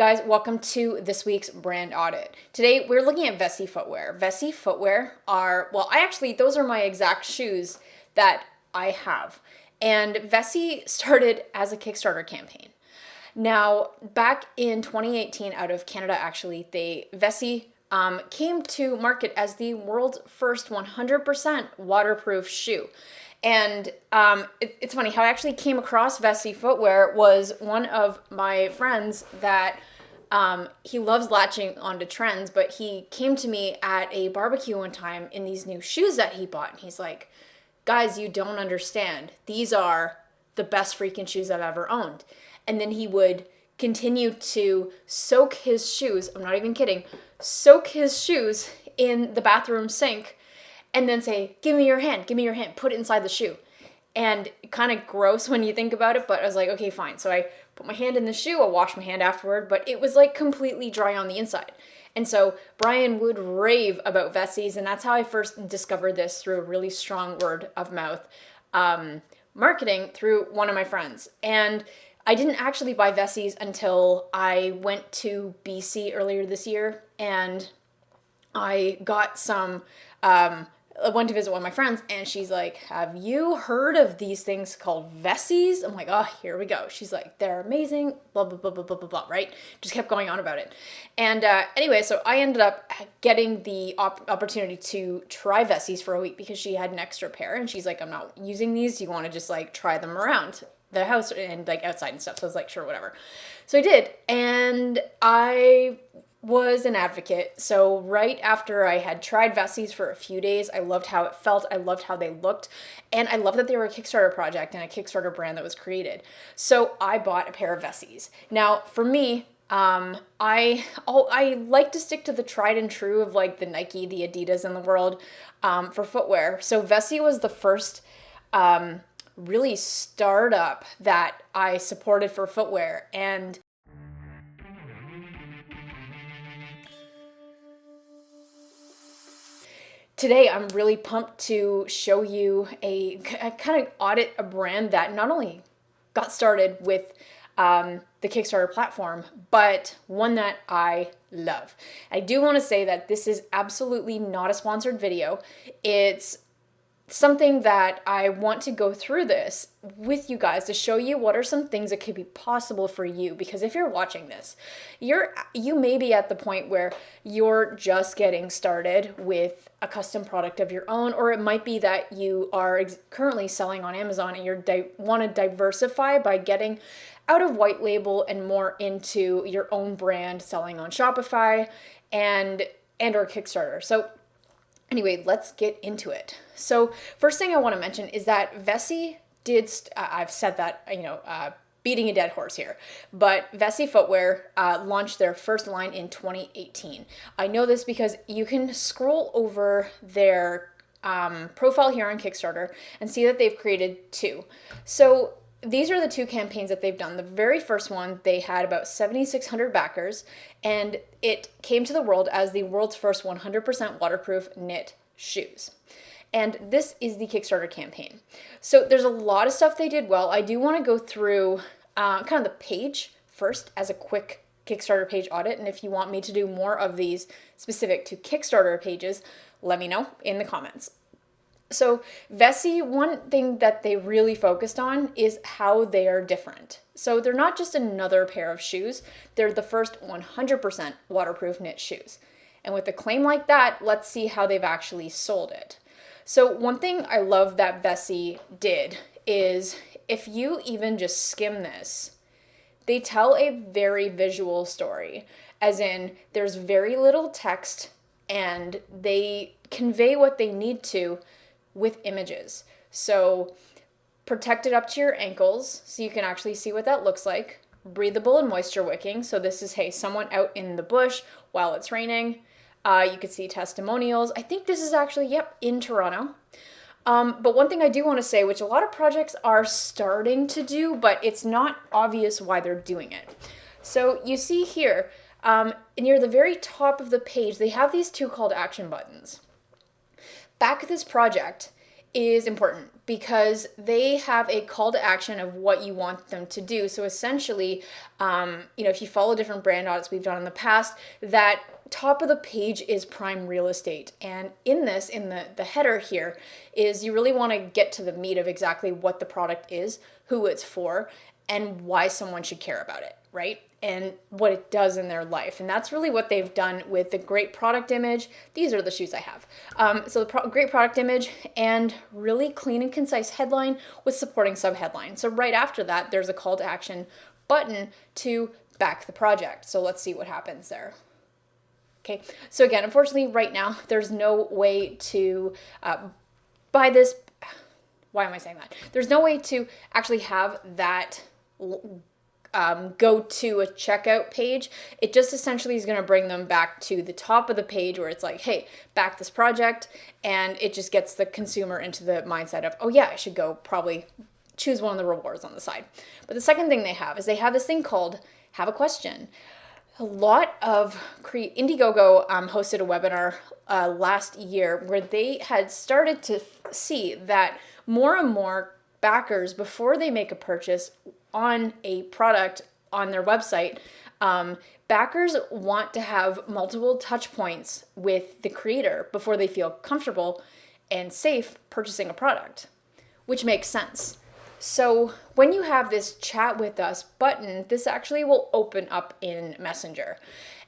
Guys, welcome to this week's brand audit. Today we're looking at Vessi footwear. Vessi footwear are, those are my exact shoes that I have. And Vessi started as a Kickstarter campaign. Now, back in 2018, out of Canada, actually, Vessi came to market as the world's first 100% waterproof shoe. And it's funny how I actually came across Vessi footwear was one of my friends that he loves latching onto trends, but he came to me at a barbecue one time in these new shoes that he bought. And he's like, guys, you don't understand. These are the best freaking shoes I've ever owned. And then he would continue to soak his shoes, I'm not even kidding, soak his shoes in the bathroom sink and then say, give me your hand, put it inside the shoe. And kind of gross when you think about it, but I was like, okay, fine. So I put my hand in the shoe, I'll wash my hand afterward, but it was like completely dry on the inside. And so Brian would rave about Vessis, and that's how I first discovered this, through a really strong word of mouth marketing through one of my friends. And I didn't actually buy Vessis until I went to BC earlier this year, and I got some, I went to visit one of my friends, and she's like, have you heard of these things called Vessis? I'm like, oh, here we go. She's like, they're amazing, blah, blah, blah, blah, blah, blah, blah, right? Just kept going on about it. And anyway, so I ended up getting the opportunity to try Vessis for a week because she had an extra pair, and she's like, I'm not using these. Do you want to just like try them around the house and like outside and stuff? So I was like, sure, whatever. So I did, and I was an advocate. So right after I had tried Vessis for a few days, I loved how it felt, I loved how they looked, and I loved that they were a Kickstarter project and a Kickstarter brand that was created. So I bought a pair of Vessis. Now, for me, I like to stick to the tried and true of like the Nike, the Adidas in the world for footwear. So Vessi was the first really startup that I supported for footwear. And today, I'm really pumped to show you a kind of audit a brand that not only got started with the Kickstarter platform, but one that I love. I do want to say that this is absolutely not a sponsored video. It's something that I want to go through this with you guys to show you what are some things that could be possible for you. Because if you're watching this, you may be at the point where you're just getting started with a custom product of your own, or it might be that you are currently selling on Amazon and you want to diversify by getting out of white label and more into your own brand, selling on Shopify and or Kickstarter. So anyway, let's get into it. So first thing I want to mention is that Vessi did, I've said that, beating a dead horse here, but Vessi Footwear launched their first line in 2018. I know this because you can scroll over their profile here on Kickstarter and see that they've created two. So these are the two campaigns that they've done. The very first one, they had about 7,600 backers, and it came to the world as the world's first 100% waterproof knit shoes. And this is the Kickstarter campaign. So there's a lot of stuff they did well. I do want to go through kind of the page first as a quick Kickstarter page audit. And if you want me to do more of these specific to Kickstarter pages, let me know in the comments. So Vessi, one thing that they really focused on is how they are different. So they're not just another pair of shoes, they're the first 100% waterproof knit shoes. And with a claim like that, let's see how they've actually sold it. So one thing I love that Vessi did is, if you even just skim this, they tell a very visual story, as in there's very little text and they convey what they need to with images. So protected up to your ankles so you can actually see what that looks like. Breathable and moisture wicking. So this is, hey, someone out in the bush while it's raining. You could see testimonials. I think this is actually, in Toronto. But one thing I do want to say, which a lot of projects are starting to do, but it's not obvious why they're doing it. So you see here, near the very top of the page, they have these two call to action buttons. Back of this project is important because they have a call to action of what you want them to do. So essentially, if you follow different brand audits we've done in the past, that top of the page is prime real estate. And in the header here is you really want to get to the meat of exactly what the product is, who it's for, and why someone should care about it, right? And what it does in their life. And that's really what they've done with the great product image. These are the shoes I have. So the great product image and really clean and concise headline with supporting subheadline. So right after that, there's a call to action button to back the project. So let's see what happens there. Okay, so again, unfortunately right now, there's no way to buy this. Why am I saying that? There's no way to actually have that go to a checkout page. It just essentially is going to bring them back to the top of the page where it's like, hey, back this project. And it just gets the consumer into the mindset of, oh yeah, I should go probably choose one of the rewards on the side. But the second thing they have is they have this thing called Have a Question. A lot of Indiegogo hosted a webinar last year where they had started to see that more and more backers, before they make a purchase on a product on their website, backers want to have multiple touch points with the creator before they feel comfortable and safe purchasing a product, which makes sense. So when you have this chat with us button, this actually will open up in Messenger.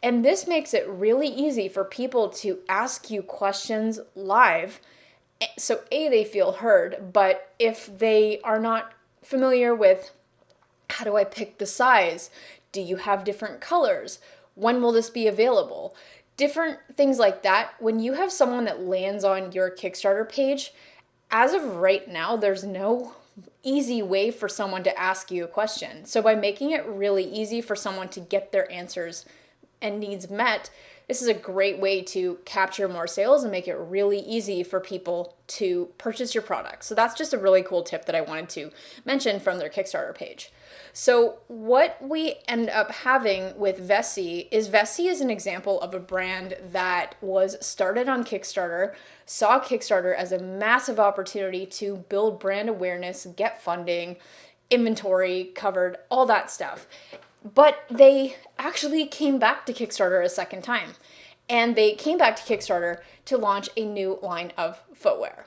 And this makes it really easy for people to ask you questions live. So they feel heard, but if they are not familiar with how do I pick the size? Do you have different colors? When will this be available? Different things like that. When you have someone that lands on your Kickstarter page, as of right now, there's no easy way for someone to ask you a question. So by making it really easy for someone to get their answers and needs met, this is a great way to capture more sales and make it really easy for people to purchase your product. So that's just a really cool tip that I wanted to mention from their Kickstarter page. So what we end up having with Vessi is an example of a brand that was started on Kickstarter, saw Kickstarter as a massive opportunity to build brand awareness, get funding, inventory covered, all that stuff. But they actually came back to Kickstarter a second time. And they came back to Kickstarter to launch a new line of footwear.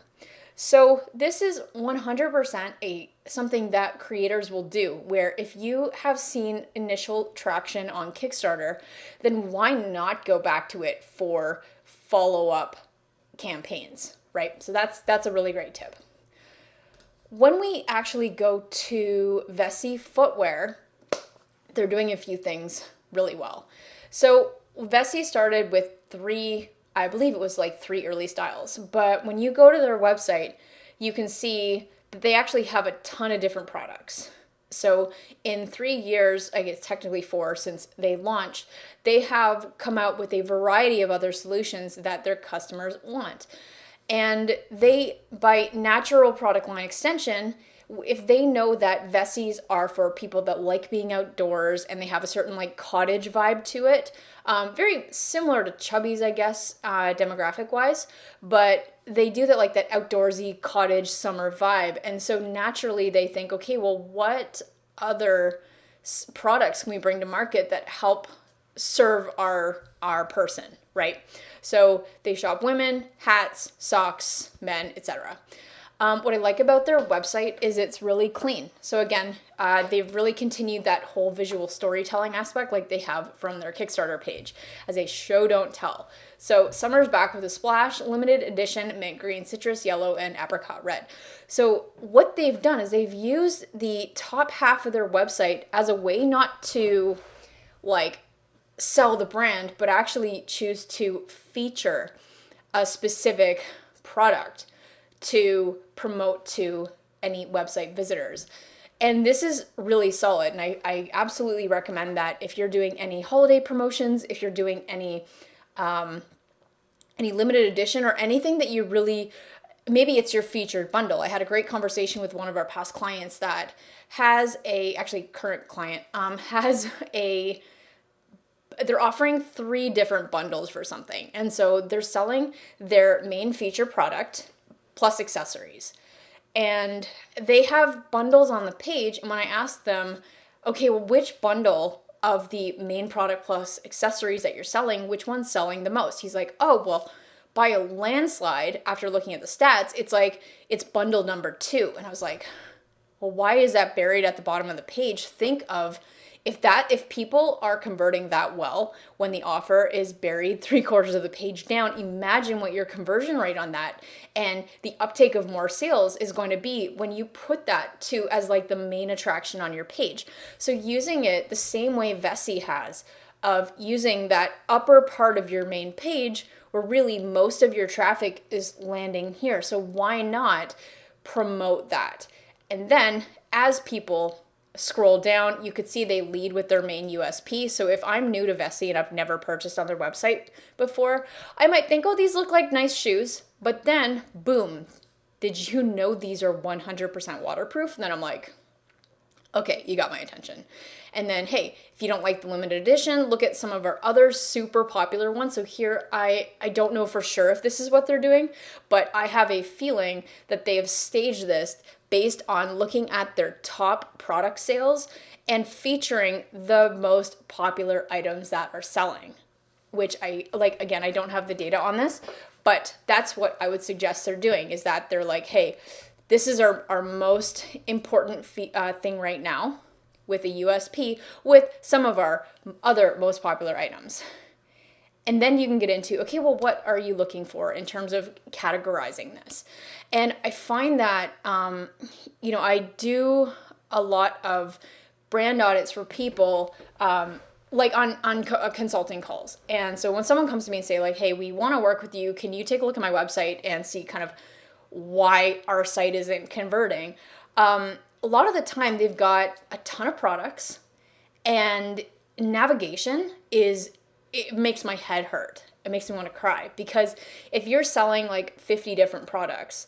So this is 100% something that creators will do, where if you have seen initial traction on Kickstarter, then why not go back to it for follow-up campaigns, right? So that's a really great tip. When we actually go to Vessi footwear, they're doing a few things really well. So Vessi started with three early styles. But when you go to their website, you can see that they actually have a ton of different products. So in 3 years, I guess technically 4 since they launched, they have come out with a variety of other solutions that their customers want. And they, by natural product line extension, if they know that Vessis are for people that like being outdoors and they have a certain like cottage vibe to it, very similar to Chubbies, I guess, demographic wise, but they do that like that outdoorsy cottage summer vibe. And so naturally they think, okay, well, what other products can we bring to market that help serve our person, right? So they shop women, hats, socks, men, etc. What I like about their website is it's really clean. So again, they've really continued that whole visual storytelling aspect like they have from their Kickstarter page as a show don't tell. So summer's back with a splash, limited edition, mint green, citrus yellow, and apricot red. So what they've done is they've used the top half of their website as a way not to like sell the brand, but actually choose to feature a specific product to promote to any website visitors. And this is really solid. And I absolutely recommend that if you're doing any holiday promotions, if you're doing any limited edition or anything that you really, maybe it's your featured bundle. I had a great conversation with one of our past clients that has current client, they're offering 3 different bundles for something. And so they're selling their main feature product plus accessories. And they have bundles on the page. And when I asked them, okay, well, which bundle of the main product plus accessories that you're selling, which one's selling the most? He's like, oh, well, by a landslide, after looking at the stats, it's bundle number 2. And I was like, well, why is that buried at the bottom of the page? Think of if people are converting that well when the offer is buried 3/4 of the page down, imagine what your conversion rate on that and the uptake of more sales is going to be when you put that as like the main attraction on your page. So using it the same way Vessi has, of using that upper part of your main page where really most of your traffic is landing here. So why not promote that? And then as people scroll down, you could see they lead with their main USP. So if I'm new to Vessi and I've never purchased on their website before, I might think, oh, these look like nice shoes. But then, boom, did you know these are 100% waterproof? And then I'm like, okay, you got my attention. And then, hey, if you don't like the limited edition, look at some of our other super popular ones. So here, I don't know for sure if this is what they're doing, but I have a feeling that they have staged this based on looking at their top product sales and featuring the most popular items that are selling, which I like. Again, I don't have the data on this, but that's what I would suggest they're doing, is that they're like, hey, this is our most important thing right now with a USP with some of our other most popular items. And then you can get into, okay, well, what are you looking for in terms of categorizing this? And I find that, I do a lot of brand audits for people, like on consulting calls. And so when someone comes to me and say like, hey, we want to work with you, can you take a look at my website and see kind of why our site isn't converting? A lot of the time they've got a ton of products and navigation it makes my head hurt. It makes me want to cry, because if you're selling like 50 different products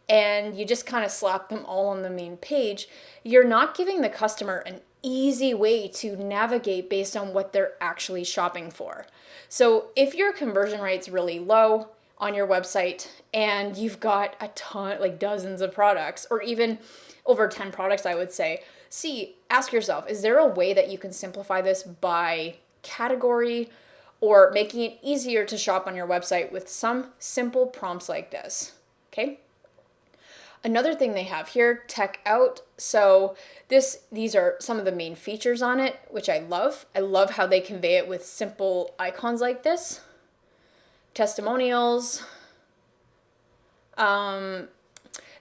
and you just kind of slap them all on the main page, you're not giving the customer an easy way to navigate based on what they're actually shopping for. So if your conversion rate's really low on your website and you've got a ton, like dozens of products, or even over 10 products, I would say, ask yourself, is there a way that you can simplify this by category, or making it easier to shop on your website with some simple prompts like this? Okay. Another thing they have here, Tech Out. So these are some of the main features on it, which I love. I love how they convey it with simple icons like this. Testimonials.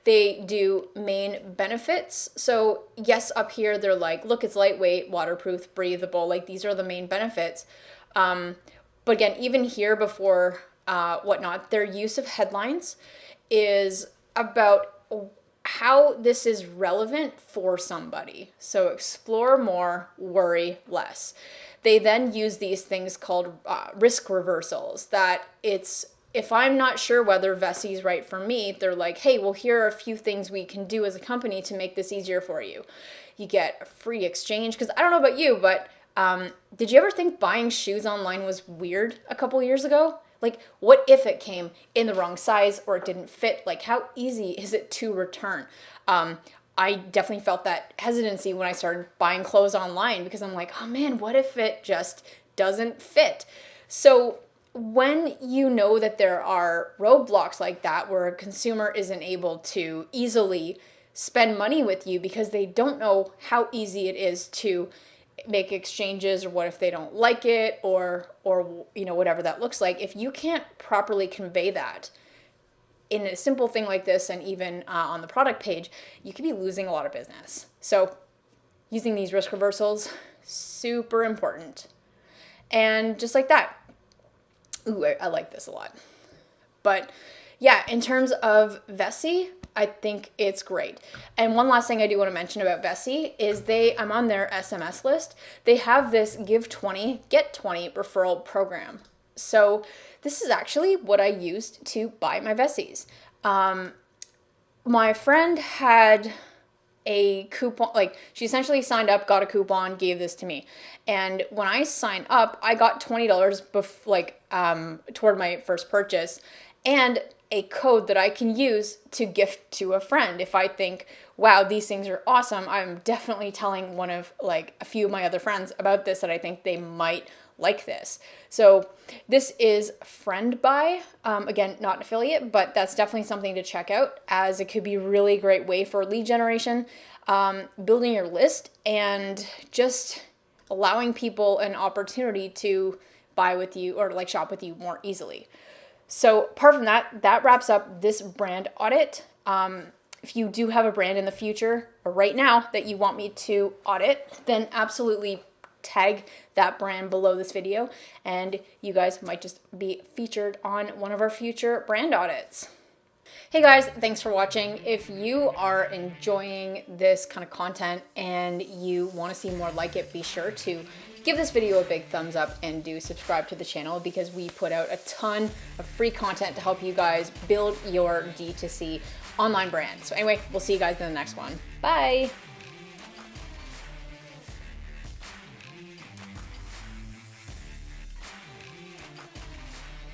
They do main benefits. So yes, up here they're like, look, it's lightweight, waterproof, breathable. Like these are the main benefits. But again, even here before whatnot, their use of headlines is about how this is relevant for somebody. So explore more, worry less. They then use these things called risk reversals, that if I'm not sure whether Vessi is right for me, they're like, hey, well, here are a few things we can do as a company to make this easier for you. You get a free exchange, because I don't know about you, but did you ever think buying shoes online was weird a couple years ago? Like, what if it came in the wrong size or it didn't fit? Like, how easy is it to return? I definitely felt that hesitancy when I started buying clothes online, because I'm like, oh man, what if it just doesn't fit? So when you know that there are roadblocks like that where a consumer isn't able to easily spend money with you because they don't know how easy it is to make exchanges, or what if they don't like it, or whatever that looks like, if you can't properly convey that in a simple thing like this, and even on the product page, you could be losing a lot of business. So using these risk reversals, super important. And just like that, ooh, I like this a lot. But yeah, in terms of Vessi, I think it's great. And one last thing I do want to mention about Vessi is I'm on their SMS list. They have this give 20, get 20 referral program. So this is actually what I used to buy my Vessis. My friend had a coupon, like she essentially signed up, got a coupon, gave this to me. And when I signed up, I got $20 toward my first purchase. And a code that I can use to gift to a friend. If I think, wow, these things are awesome, I'm definitely telling one of like a few of my other friends about this that I think they might like this. So this is FriendBuy. Again, not an affiliate, but that's definitely something to check out, as it could be a really great way for lead generation, building your list, and just allowing people an opportunity to buy with you or like shop with you more easily. So apart from that, that wraps up this brand audit. If you do have a brand in the future or right now that you want me to audit, then absolutely tag that brand below this video, and you guys might just be featured on one of our future brand audits. Hey guys, thanks for watching. If you are enjoying this kind of content and you want to see more like it, be sure to give this video a big thumbs up and do subscribe to the channel, because we put out a ton of free content to help you guys build your D2C online brand. So anyway, we'll see you guys in the next one. Bye.